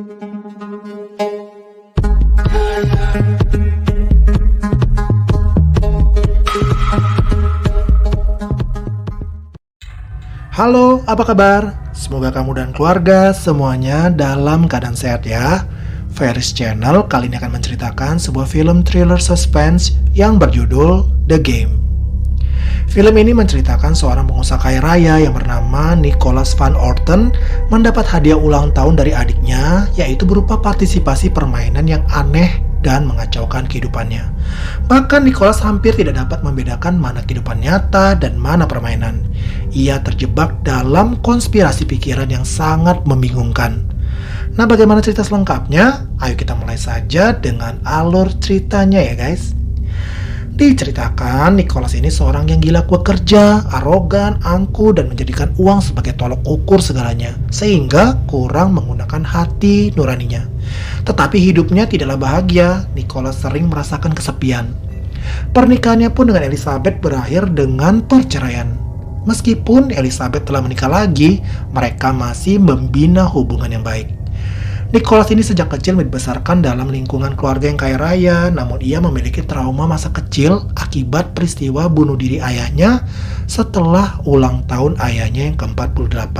Halo, apa kabar? Semoga kamu dan keluarga semuanya dalam keadaan sehat ya. Ferris Channel kali ini akan menceritakan sebuah film thriller suspense yang berjudul The Game. Film ini menceritakan seorang pengusaha kaya raya yang bernama Nicholas Van Orton mendapat hadiah ulang tahun dari adiknya, yaitu berupa partisipasi permainan yang aneh dan mengacaukan kehidupannya. Bahkan Nicholas hampir tidak dapat membedakan mana kehidupan nyata dan mana permainan. Ia terjebak dalam konspirasi pikiran yang sangat membingungkan. Nah, bagaimana cerita selengkapnya? Ayo kita mulai saja dengan alur ceritanya ya guys. Diceritakan, Nicholas ini seorang yang gila kuat kerja, arogan, angkuh, dan menjadikan uang sebagai tolok ukur segalanya, sehingga kurang menggunakan hati nuraninya. Tetapi hidupnya tidaklah bahagia. Nicholas sering merasakan kesepian. Pernikahannya pun dengan Elizabeth berakhir dengan perceraian. Meskipun Elizabeth telah menikah lagi, mereka masih membina hubungan yang baik. Nicholas ini sejak kecil dibesarkan dalam lingkungan keluarga yang kaya raya, namun ia memiliki trauma masa kecil akibat peristiwa bunuh diri ayahnya setelah ulang tahun ayahnya yang ke-48.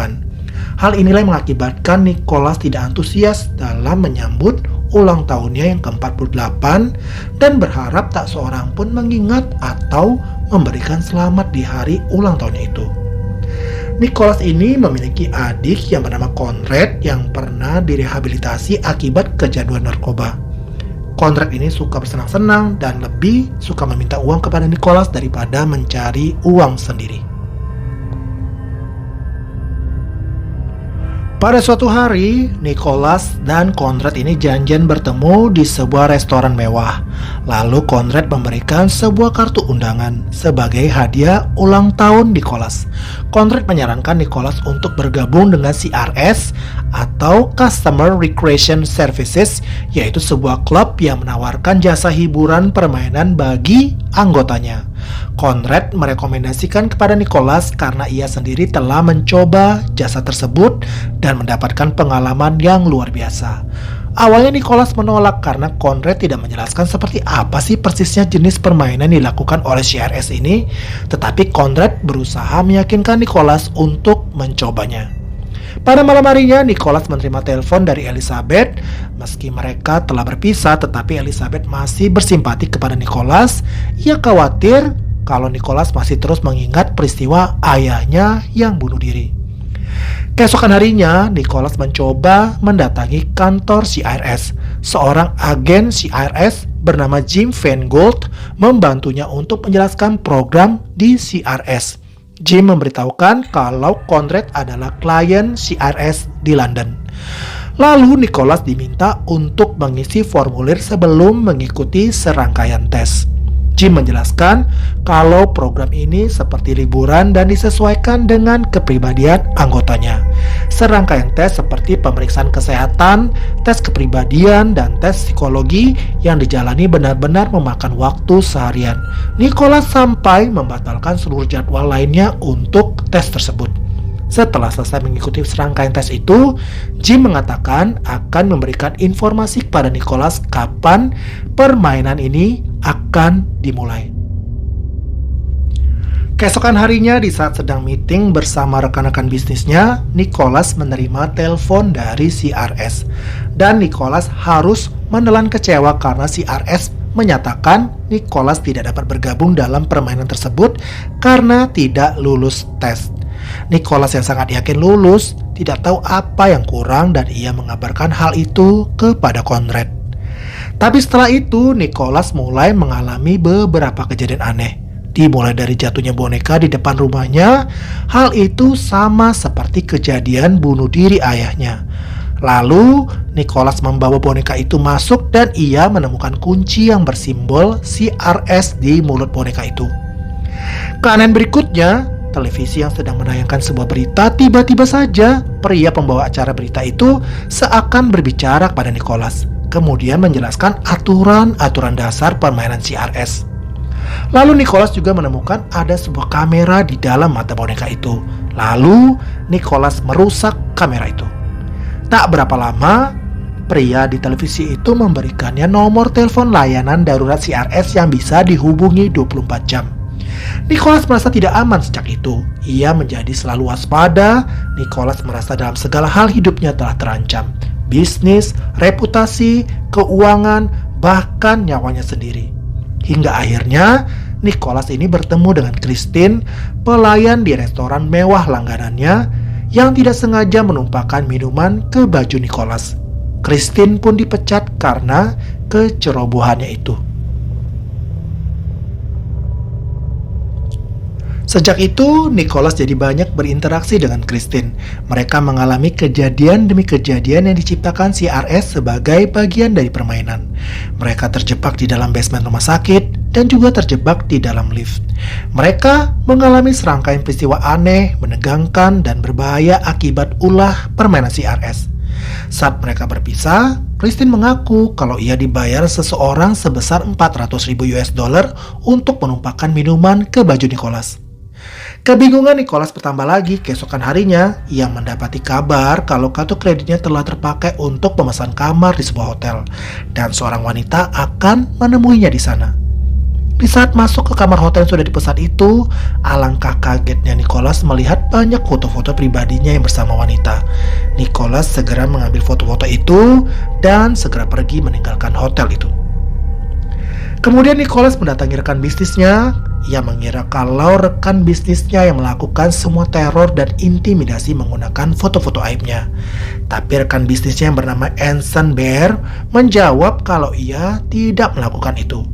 Hal inilah yang mengakibatkan Nicholas tidak antusias dalam menyambut ulang tahunnya yang ke-48 dan berharap tak seorang pun mengingat atau memberikan selamat di hari ulang tahunnya itu. Nicholas ini memiliki adik yang bernama Conrad yang pernah direhabilitasi akibat kecanduan narkoba. Conrad ini suka bersenang-senang dan lebih suka meminta uang kepada Nicholas daripada mencari uang sendiri. Pada suatu hari, Nicholas dan Conrad ini janjian bertemu di sebuah restoran mewah. Lalu Conrad memberikan sebuah kartu undangan sebagai hadiah ulang tahun Nicholas. Conrad menyarankan Nicholas untuk bergabung dengan CRS atau Customer Recreation Services, yaitu sebuah klub yang menawarkan jasa hiburan permainan bagi anggotanya. Conrad merekomendasikan kepada Nicholas karena ia sendiri telah mencoba jasa tersebut dan mendapatkan pengalaman yang luar biasa. Awalnya Nicholas menolak karena Conrad tidak menjelaskan seperti apa sih persisnya jenis permainan dilakukan oleh CRS ini, tetapi Conrad berusaha meyakinkan Nicholas untuk mencobanya. Pada malam harinya, Nicholas menerima telepon dari Elizabeth. Meski mereka telah berpisah, tetapi Elizabeth masih bersimpati kepada Nicholas. Ia khawatir kalau Nicholas masih terus mengingat peristiwa ayahnya yang bunuh diri. Keesokan harinya, Nicholas mencoba mendatangi kantor CRS. Seorang agen CRS bernama Jim Van Gold membantunya untuk menjelaskan program di CRS. Jim memberitahukan kalau Conrad adalah klien CRS di London. Lalu Nicholas diminta untuk mengisi formulir sebelum mengikuti serangkaian tes. Jim menjelaskan kalau program ini seperti liburan dan disesuaikan dengan kepribadian anggotanya. Serangkaian tes seperti pemeriksaan kesehatan, tes kepribadian, dan tes psikologi yang dijalani benar-benar memakan waktu seharian. Nicholas sampai membatalkan seluruh jadwal lainnya untuk tes tersebut. Setelah selesai mengikuti serangkaian tes itu, Jim mengatakan akan memberikan informasi kepada Nicholas kapan permainan ini akan dimulai. Keesokan harinya, di saat sedang meeting bersama rekan-rekan bisnisnya, Nicholas menerima telepon dari CRS. Dan Nicholas harus menelan kecewa karena CRS menyatakan Nicholas tidak dapat bergabung dalam permainan tersebut karena tidak lulus tes. Nicholas yang sangat yakin lulus, tidak tahu apa yang kurang dan ia mengabarkan hal itu kepada Conrad. Tapi setelah itu, Nicholas mulai mengalami beberapa kejadian aneh. Dimulai dari jatuhnya boneka di depan rumahnya, hal itu sama seperti kejadian bunuh diri ayahnya. Lalu, Nicholas membawa boneka itu masuk dan ia menemukan kunci yang bersimbol CRS di mulut boneka itu. Keanehan berikutnya, televisi yang sedang menayangkan sebuah berita, tiba-tiba saja pria pembawa acara berita itu seakan berbicara kepada Nicholas, kemudian menjelaskan aturan-aturan dasar permainan CRS. Lalu Nicholas juga menemukan ada sebuah kamera di dalam mata boneka itu. Lalu Nicholas merusak kamera itu. Tak berapa lama, pria di televisi itu memberikannya nomor telepon layanan darurat CRS yang bisa dihubungi 24 jam. Nicholas merasa tidak aman sejak itu. Ia menjadi selalu waspada. Nicholas merasa dalam segala hal hidupnya telah terancam. Bisnis, reputasi, keuangan, bahkan nyawanya sendiri. Hingga akhirnya Nicholas ini bertemu dengan Christine, pelayan di restoran mewah langganannya, yang tidak sengaja menumpahkan minuman ke baju Nicholas. Christine pun dipecat karena kecerobohannya itu. Sejak itu, Nicholas jadi banyak berinteraksi dengan Christine. Mereka mengalami kejadian demi kejadian yang diciptakan CRS sebagai bagian dari permainan. Mereka terjebak di dalam basement rumah sakit dan juga terjebak di dalam lift. Mereka mengalami serangkaian peristiwa aneh, menegangkan, dan berbahaya akibat ulah permainan CRS. Saat mereka berpisah, Christine mengaku kalau ia dibayar seseorang sebesar $400.000 untuk menumpahkan minuman ke baju Nicholas. Kebingungan Nicholas bertambah lagi keesokan harinya. Ia mendapati kabar kalau kartu kreditnya telah terpakai untuk pemesan kamar di sebuah hotel, dan seorang wanita akan menemuinya di sana. Di saat masuk ke kamar hotel yang sudah dipesan itu, alangkah kagetnya Nicholas melihat banyak foto-foto pribadinya yang bersama wanita. Nicholas segera mengambil foto-foto itu dan segera pergi meninggalkan hotel itu. Kemudian Nicholas mendatangi rekan bisnisnya. Ia mengira kalau rekan bisnisnya yang melakukan semua teror dan intimidasi menggunakan foto-foto aibnya. Tapi rekan bisnisnya yang bernama Anson Bear menjawab kalau ia tidak melakukan itu.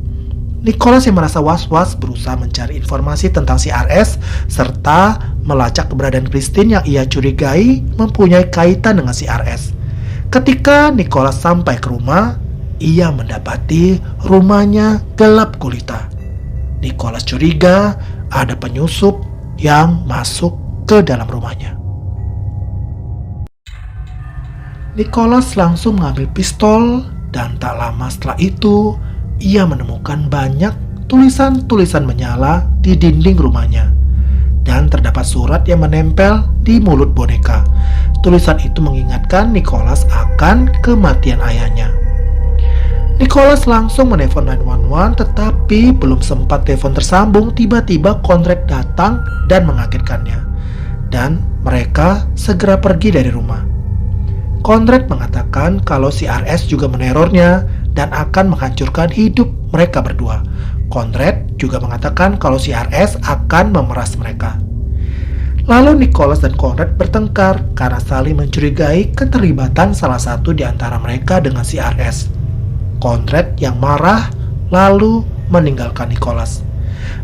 Nicholas yang merasa was-was berusaha mencari informasi tentang CRS serta melacak keberadaan Christine yang ia curigai mempunyai kaitan dengan CRS. Ketika Nicholas sampai ke rumah, ia mendapati rumahnya gelap gulita. Nicholas curiga ada penyusup yang masuk ke dalam rumahnya. Nicholas langsung mengambil pistol dan tak lama setelah itu ia menemukan banyak tulisan-tulisan menyala di dinding rumahnya. Dan terdapat surat yang menempel di mulut boneka. Tulisan itu mengingatkan Nicholas akan kematian ayahnya. Nicholas langsung menelpon 911, tetapi belum sempat telepon tersambung, tiba-tiba Conrad datang dan mengagetkannya. Dan mereka segera pergi dari rumah. Conrad mengatakan kalau CRS juga menerornya dan akan menghancurkan hidup mereka berdua. Conrad juga mengatakan kalau CRS akan memeras mereka. Lalu Nicholas dan Conrad bertengkar karena saling mencurigai keterlibatan salah satu di antara mereka dengan CRS. Conrad yang marah lalu meninggalkan Nicholas.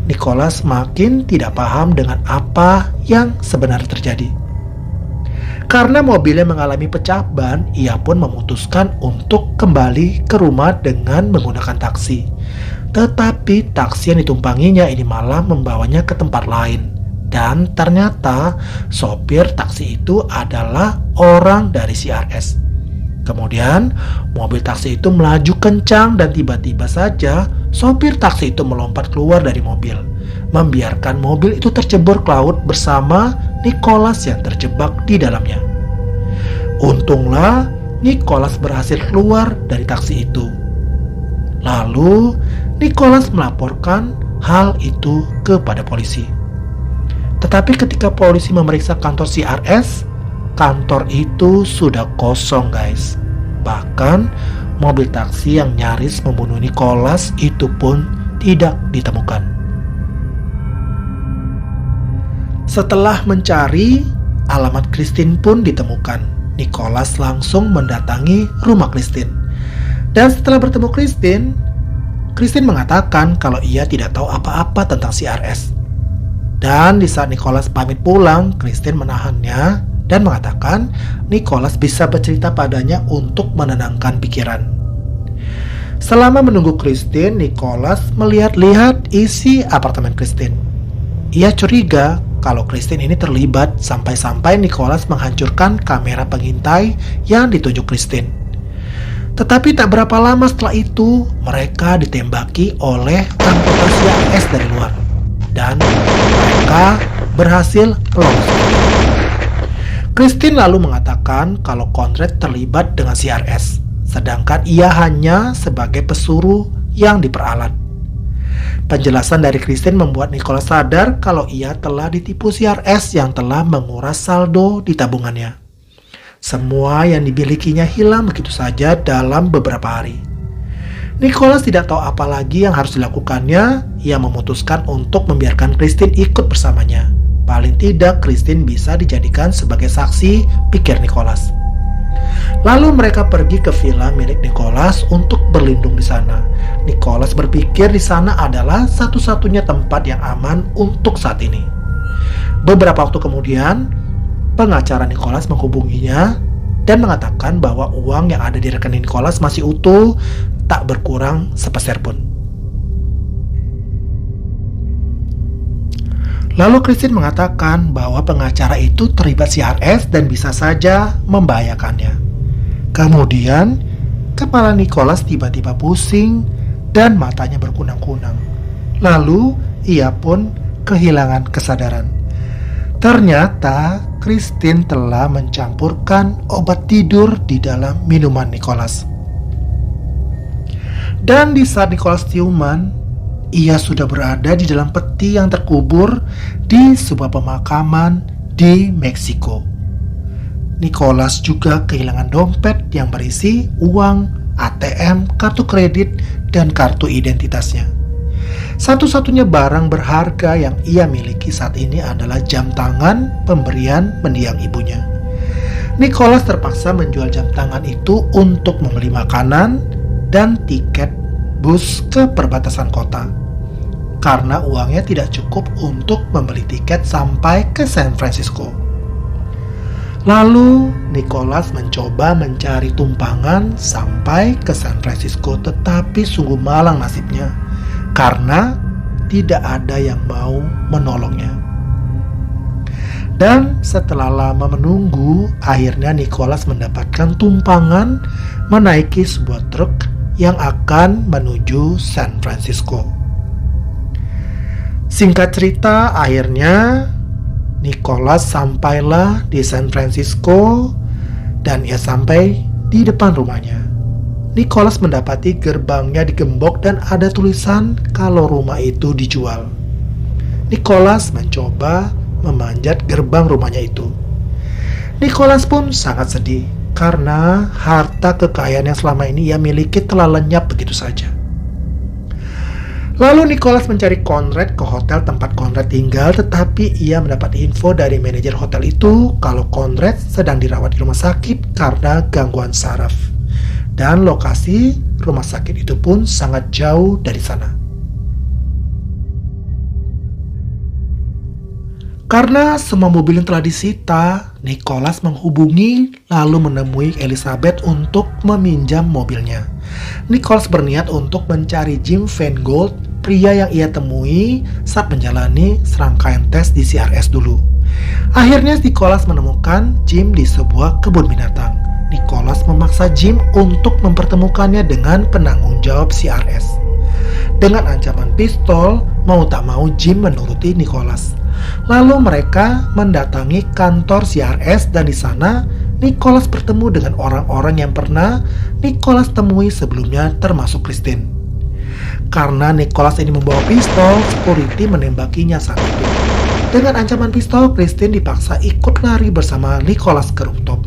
Nicholas makin tidak paham dengan apa yang sebenarnya terjadi. Karena mobilnya mengalami pecah ban, ia pun memutuskan untuk kembali ke rumah dengan menggunakan taksi. Tetapi taksi yang ditumpanginya ini malah membawanya ke tempat lain. Dan ternyata sopir taksi itu adalah orang dari CRS. Kemudian mobil taksi itu melaju kencang dan tiba-tiba saja sopir taksi itu melompat keluar dari mobil, membiarkan mobil itu tercebur ke laut bersama Nicholas yang terjebak di dalamnya. Untunglah Nicholas berhasil keluar dari taksi itu. Lalu Nicholas melaporkan hal itu kepada polisi. Tetapi ketika polisi memeriksa kantor CRS, kantor itu sudah kosong, guys. Bahkan mobil taksi yang nyaris membunuh Nicholas itu pun tidak ditemukan. Setelah mencari, alamat Christine pun ditemukan. Nicholas langsung mendatangi rumah Christine. Dan setelah bertemu Christine, Christine mengatakan kalau ia tidak tahu apa-apa tentang CRS. Dan di saat Nicholas pamit pulang, Christine menahannya dan mengatakan Nicholas bisa bercerita padanya untuk menenangkan pikiran. Selama menunggu Christine, Nicholas melihat-lihat isi apartemen Christine. Ia curiga kalau Christine ini terlibat sampai-sampai Nicholas menghancurkan kamera pengintai yang ditunjuk Christine. Tetapi tak berapa lama setelah itu, mereka ditembaki oleh anggota CRS dari luar. Dan mereka berhasil lolos. Christine lalu mengatakan kalau Conrad terlibat dengan CRS. sedangkan ia hanya sebagai pesuruh yang diperalat. Penjelasan dari Christine membuat Nicholas sadar kalau ia telah ditipu CRS yang telah menguras saldo di tabungannya. Semua yang dimilikinya hilang begitu saja dalam beberapa hari. Nicholas tidak tahu apa lagi yang harus dilakukannya. Ia memutuskan untuk membiarkan Christine ikut bersamanya. Paling tidak Christine bisa dijadikan sebagai saksi, pikir Nicholas. Lalu mereka pergi ke villa milik Nicholas untuk berlindung di sana. Nicholas berpikir di sana adalah satu-satunya tempat yang aman untuk saat ini. Beberapa waktu kemudian, pengacara Nicholas menghubunginya dan mengatakan bahwa uang yang ada di rekening Nicholas masih utuh, tak berkurang sepeser pun. Lalu Christine mengatakan bahwa pengacara itu terlibat CRS dan bisa saja membahayakannya. Kemudian, kepala Nicholas tiba-tiba pusing dan matanya berkunang-kunang. Lalu, ia pun kehilangan kesadaran. Ternyata, Christine telah mencampurkan obat tidur di dalam minuman Nicholas. Dan di saat Nicholas ciuman, ia sudah berada di dalam peti yang terkubur di sebuah pemakaman di Meksiko. Nicholas juga kehilangan dompet yang berisi uang, ATM, kartu kredit, dan kartu identitasnya. Satu-satunya barang berharga yang ia miliki saat ini adalah jam tangan pemberian mendiang ibunya. Nicholas terpaksa menjual jam tangan itu untuk membeli makanan dan tiket bus ke perbatasan kota, karena uangnya tidak cukup untuk membeli tiket sampai ke San Francisco. Lalu Nicholas mencoba mencari tumpangan sampai ke San Francisco, tetapi sungguh malang nasibnya karena tidak ada yang mau menolongnya. Dan setelah lama menunggu, akhirnya Nicholas mendapatkan tumpangan menaiki sebuah truk yang akan menuju San Francisco. Singkat cerita, akhirnya Nicholas sampailah di San Francisco dan ia sampai di depan rumahnya. Nicholas mendapati gerbangnya digembok dan ada tulisan kalau rumah itu dijual. Nicholas mencoba memanjat gerbang rumahnya itu. Nicholas pun sangat sedih karena harta kekayaan yang selama ini ia miliki telah lenyap begitu saja. Lalu Nicholas mencari Conrad ke hotel tempat Conrad tinggal, tetapi ia mendapat info dari manajer hotel itu kalau Conrad sedang dirawat di rumah sakit karena gangguan saraf. Dan lokasi rumah sakit itu pun sangat jauh dari sana. Karena semua mobil yang telah disita, Nicholas menghubungi lalu menemui Elizabeth untuk meminjam mobilnya. Nicholas berniat untuk mencari Jim Feingold, pria yang ia temui saat menjalani serangkaian tes di CRS dulu. Akhirnya Nicholas menemukan Jim di sebuah kebun binatang. Nicholas memaksa Jim untuk mempertemukannya dengan penanggung jawab CRS. Dengan ancaman pistol, mau tak mau Jim menuruti Nicholas. Lalu mereka mendatangi kantor CRS dan di sana Nicholas bertemu dengan orang-orang yang pernah Nicholas temui sebelumnya, termasuk Christine. Karena Nicholas ini membawa pistol, security menembakinya saat itu. Dengan ancaman pistol, Christine dipaksa ikut lari bersama Nicholas ke rooftop.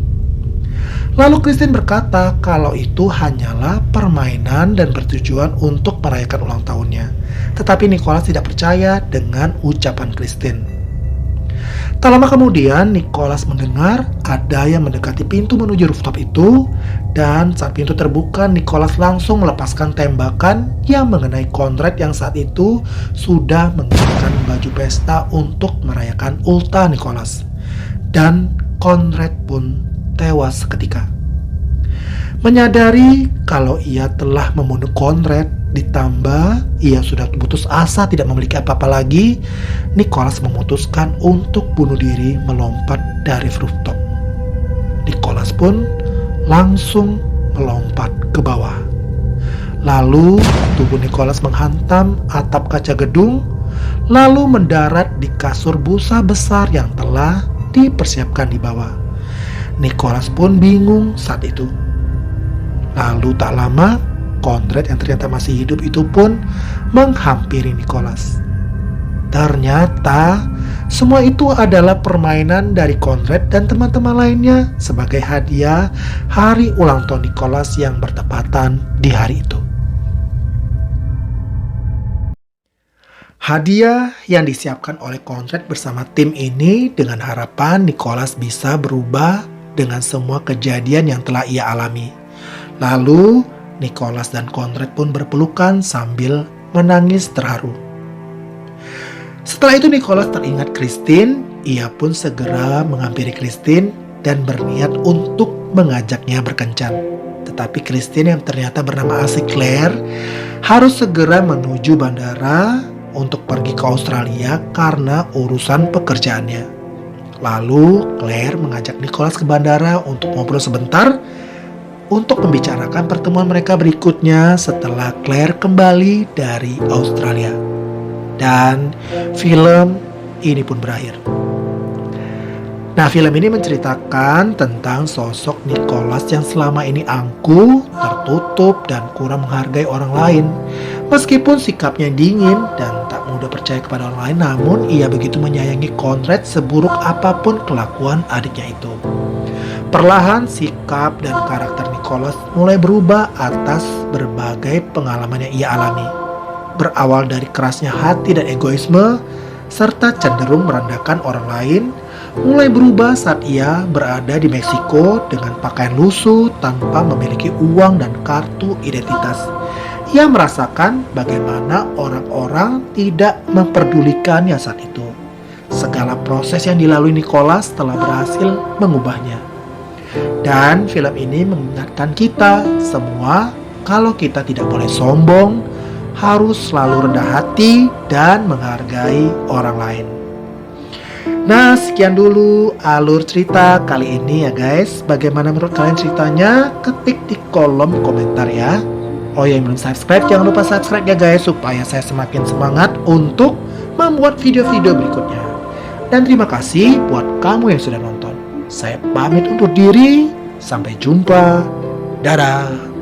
Lalu Christine berkata kalau itu hanyalah permainan dan bertujuan untuk merayakan ulang tahunnya. Tetapi Nicholas tidak percaya dengan ucapan Christine. Tak lama kemudian, Nicholas mendengar ada yang mendekati pintu menuju rooftop itu, dan saat pintu terbuka, Nicholas langsung melepaskan tembakan yang mengenai Conrad yang saat itu sudah mengenakan baju pesta untuk merayakan ultah Nicholas. Dan Conrad pun tewas seketika. Menyadari kalau ia telah membunuh Conrad, ditambah ia sudah putus asa tidak memiliki apa-apa lagi, Nicholas memutuskan untuk bunuh diri melompat dari rooftop. Nicholas pun langsung melompat ke bawah. Lalu tubuh Nicholas menghantam atap kaca gedung, lalu mendarat di kasur busa besar yang telah dipersiapkan di bawah. Nicholas pun bingung saat itu. Lalu tak lama, Conrad yang ternyata masih hidup itu pun menghampiri Nicholas. Ternyata semua itu adalah permainan dari Conrad dan teman-teman lainnya sebagai hadiah hari ulang tahun Nicholas yang bertepatan di hari itu. Hadiah yang disiapkan oleh Conrad bersama tim ini dengan harapan Nicholas bisa berubah dengan semua kejadian yang telah ia alami. Lalu Nicholas dan Conrad pun berpelukan sambil menangis terharu. Setelah itu Nicholas teringat Christine, ia pun segera menghampiri Christine dan berniat untuk mengajaknya berkencan. Tetapi Christine yang ternyata bernama asli Claire harus segera menuju bandara untuk pergi ke Australia karena urusan pekerjaannya. Lalu Claire mengajak Nicholas ke bandara untuk ngobrol sebentar untuk membicarakan pertemuan mereka berikutnya setelah Claire kembali dari Australia. Dan film ini pun berakhir. Nah, film ini menceritakan tentang sosok Nicholas yang selama ini angkuh, tertutup, dan kurang menghargai orang lain. Meskipun sikapnya dingin dan tak mudah percaya kepada orang lain, namun ia begitu menyayangi Conrad seburuk apapun kelakuan adiknya itu. Perlahan sikap dan karakter Nicholas mulai berubah atas berbagai pengalaman yang ia alami. Berawal dari kerasnya hati dan egoisme, serta cenderung merendahkan orang lain, mulai berubah saat ia berada di Meksiko dengan pakaian lusuh tanpa memiliki uang dan kartu identitas. Ia merasakan bagaimana orang-orang tidak memperdulikannya saat itu. Segala proses yang dilalui Nicholas telah berhasil mengubahnya. Dan film ini mengingatkan kita semua kalau kita tidak boleh sombong, harus selalu rendah hati dan menghargai orang lain. Nah, sekian dulu alur cerita kali ini ya guys. Bagaimana menurut kalian ceritanya? Ketik di kolom komentar ya. Oh ya, yang belum subscribe, jangan lupa subscribe ya guys, supaya saya semakin semangat untuk membuat video-video berikutnya. Dan terima kasih buat kamu yang sudah nonton. Saya pamit undur diri. Sampai jumpa. Dadah.